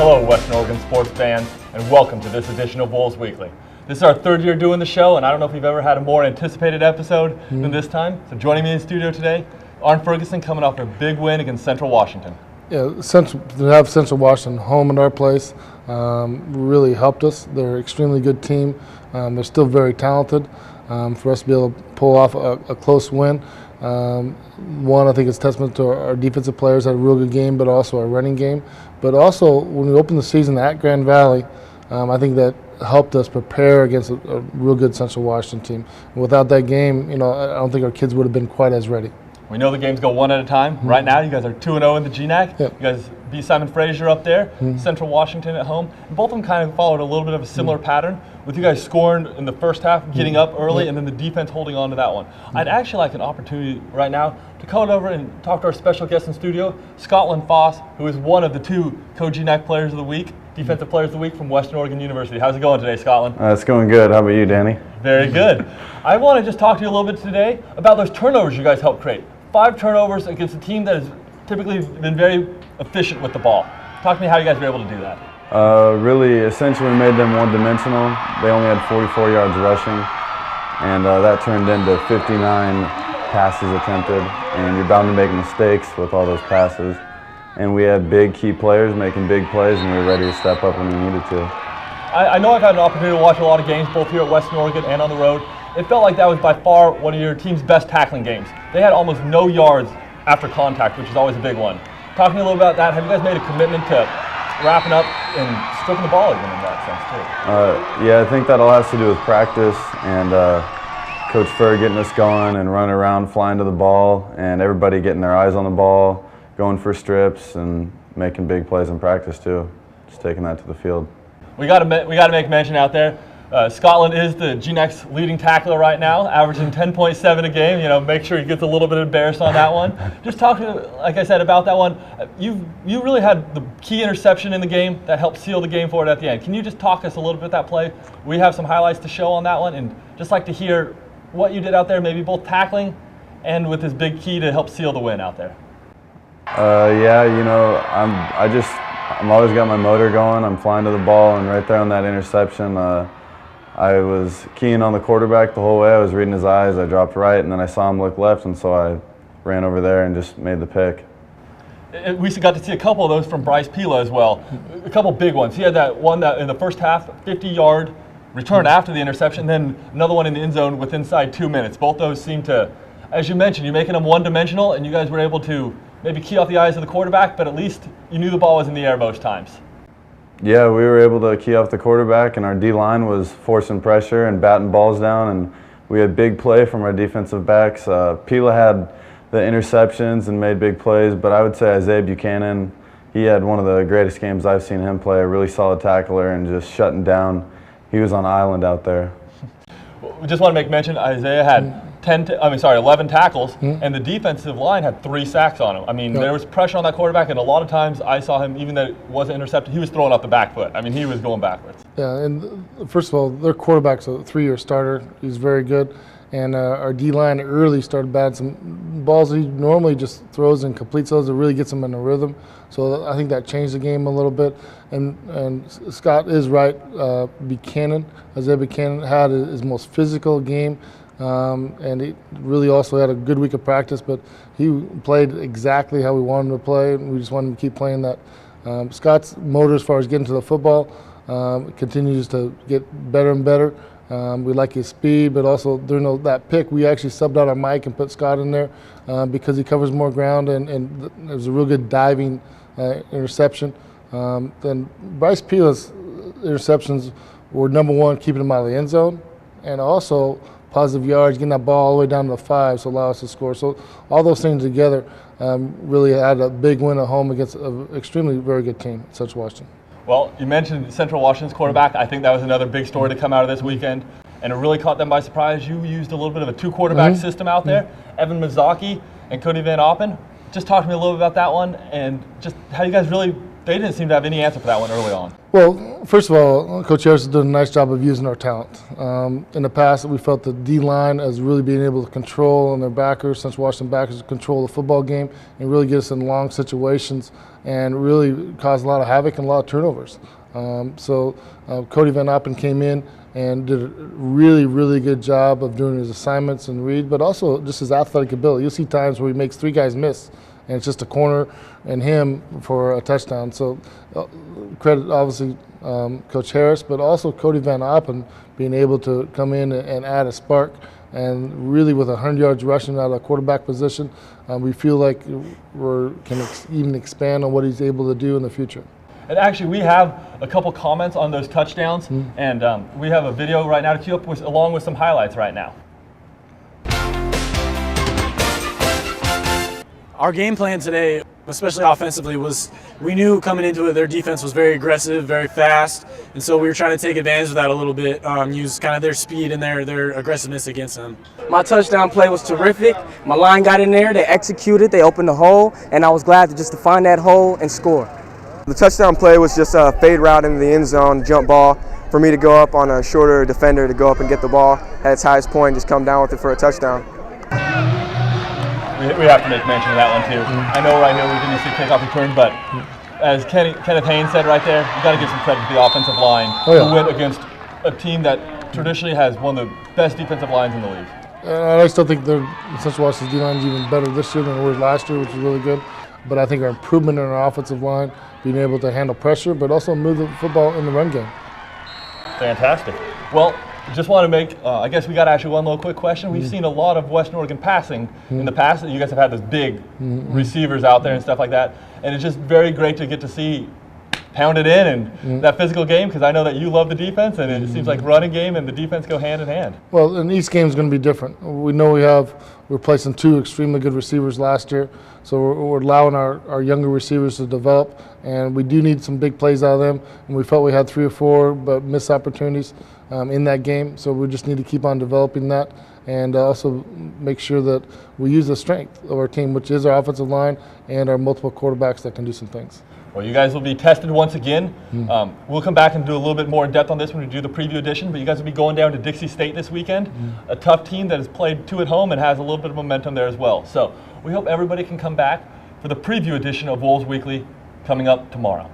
Hello, Western Oregon sports fans, and welcome to this edition of Wolves Weekly. This is our third year doing the show, and I don't know if we've ever had a more anticipated episode than this time. So joining me in the studio today, Arne Ferguson coming off a big win against Central Washington. Yeah, to have Central Washington home in our place really helped us. They're an extremely good team. They're still very talented. For us to be able to pull off a close win, one, I think it's testament to our defensive players had a real good game, but also our running game. But also, when we opened the season at Grand Valley, I think that helped us prepare against a real good Central Washington team. And without that game, I don't think our kids would have been quite as ready. We know the games go one at a time. Right now, you guys are 2-0 in the GNAC. Yep. You guys beat Simon Fraser up there, Central Washington at home. And both of them kind of followed a little bit of a similar pattern, with you guys scoring in the first half, getting up early, and then the defense holding on to that one. I'd actually like an opportunity right now to come over and talk to our special guest in studio, Scotland Foss, who is one of the two co-GNAC Players of the Week, Defensive Players of the Week from Western Oregon University. How's it going today, Scotland? It's going good. How about you, Danny? Very good. I want to just talk to you a little bit today about those turnovers you guys helped create. 5 turnovers against a team that has typically been very efficient with the ball. Talk to me how you guys were able to do that. Really, essentially made them one-dimensional. They only had 44 yards rushing, and that turned into 59 passes attempted, and you're bound to make mistakes with all those passes. And we had big key players making big plays, and we were ready to step up when we needed to. I know I've had an opportunity to watch a lot of games, both here at Western Oregon and on the road. It felt like that was by far one of your team's best tackling games. They had almost no yards after contact, which is always a big one. Talk to me a little about that. Have you guys made a commitment to wrapping up and stripping the ball even in that sense too? Yeah, I think that all has to do with practice and Coach Ferg getting us going and running around, flying to the ball, and everybody getting their eyes on the ball, going for strips and making big plays in practice too. Just taking that to the field. We got to make mention out there. Scotland is the GNAC's leading tackler right now, averaging 10.7 a game. Make sure he gets a little bit embarrassed on that one. Just talk to me, like I said, about that one. You really had the key interception in the game that helped seal the game for it at the end. Can you just talk us a little bit about that play? We have some highlights to show on that one, and just like to hear what you did out there, maybe both tackling and with this big key to help seal the win out there. Yeah, I'm always got my motor going. I'm flying to the ball, and right there on that interception, I was keying on the quarterback the whole way. I was reading his eyes. I dropped right, and then I saw him look left, and so I ran over there and just made the pick. We got to see a couple of those from Bryce Pila as well. A couple big ones. He had that one that in the first half, 50-yard return after the interception, then another one in the end zone with inside 2 minutes. Both those seem to, as you mentioned, you're making them one-dimensional, and you guys were able to maybe key off the eyes of the quarterback, but at least you knew the ball was in the air most times. Yeah, we were able to key off the quarterback, and our D-line was forcing pressure and batting balls down, and we had big play from our defensive backs. Pila had the interceptions and made big plays, but I would say Isaiah Buchanan, he had one of the greatest games I've seen him play, a really solid tackler and just shutting down. He was on island out there. We just want to make mention, Isaiah had 11 tackles, and the defensive line had 3 sacks on him. I mean, there was pressure on that quarterback, and a lot of times I saw him, even though it wasn't intercepted, he was throwing off the back foot. I mean, he was going backwards. Yeah, and first of all, their quarterback's a 3-year starter. He's very good. And our D-line early started batting some balls he normally just throws and completes those. It really gets him in a rhythm. So I think that changed the game a little bit. And Scott is right. Isaiah Buchanan had his most physical game. And he really also had a good week of practice, but he played exactly how we wanted him to play, and we just wanted him to keep playing that. Scott's motor as far as getting to the football continues to get better and better. We like his speed, but also during that pick, we actually subbed out our Mike and put Scott in there because he covers more ground, and it was a real good diving interception. Then Bryce Pila's interceptions were number one, keeping him out of the end zone, and also positive yards, getting that ball all the way down to the 5 to allow us to score. So all those things together really had a big win at home against an extremely very good team, Central Washington. Well, you mentioned Central Washington's quarterback. I think that was another big story to come out of this weekend, and it really caught them by surprise. You used a little bit of a 2-quarterback system out there. Evan Mazaki and Cody Van Oppen. Just talk to me a little bit about that one, and just how you guys really, they didn't seem to have any answer for that one early on. Well, first of all, Coach Harris has done a nice job of using our talent. In the past, we felt the D-line as really being able to control and their backers, Central Washington backers, control the football game and really get us in long situations and really cause a lot of havoc and a lot of turnovers. Cody Van Oppen came in and did a really, really good job of doing his assignments and read, but also just his athletic ability. You'll see times where he makes 3 guys miss, and it's just a corner and him for a touchdown. So credit, obviously, Coach Harris, but also Cody Van Oppen being able to come in and add a spark. And really with 100 yards rushing out of the quarterback position, we feel like we can even expand on what he's able to do in the future. And actually, we have a couple comments on those touchdowns, and we have a video right now to queue up with, along with some highlights right now. Our game plan today, especially offensively, was we knew coming into it their defense was very aggressive, very fast, and so we were trying to take advantage of that a little bit, use kind of their speed and their aggressiveness against them. My touchdown play was terrific. My line got in there, they executed, they opened the hole, and I was glad to find that hole and score. The touchdown play was just a fade route into the end zone, jump ball, for me to go up on a shorter defender to go up and get the ball at its highest point, just come down with it for a touchdown. We have to make mention of that one too. I know right here we didn't see kickoff return, but as Kenneth Haynes said right there, you got to give some credit to the offensive line who went against a team that traditionally has one of the best defensive lines in the league. I still think Central Washington's D-line is even better this year than it was last year, which is really good. But I think our improvement in our offensive line, being able to handle pressure, but also move the football in the run game. Fantastic. Well, just want to make, I guess we got to ask you one little quick question. We've seen a lot of Western Oregon passing in the past. You guys have had those big receivers out there and stuff like that. And it's just very great to get to see pounded in and that physical game, because I know that you love the defense, and it seems like running game and the defense go hand in hand. Well, and each game is going to be different. We know we're placing 2 extremely good receivers last year, so we're allowing our younger receivers to develop, and we do need some big plays out of them, and we felt we had 3 or 4 but missed opportunities in that game, so we just need to keep on developing that and also make sure that we use the strength of our team, which is our offensive line and our multiple quarterbacks that can do some things. Well, you guys will be tested once again. We'll come back and do a little bit more in depth on this when we do the preview edition, but you guys will be going down to Dixie State this weekend, a tough team that has played 2 at home and has a little bit of momentum there as well. So we hope everybody can come back for the preview edition of Wolves Weekly coming up tomorrow.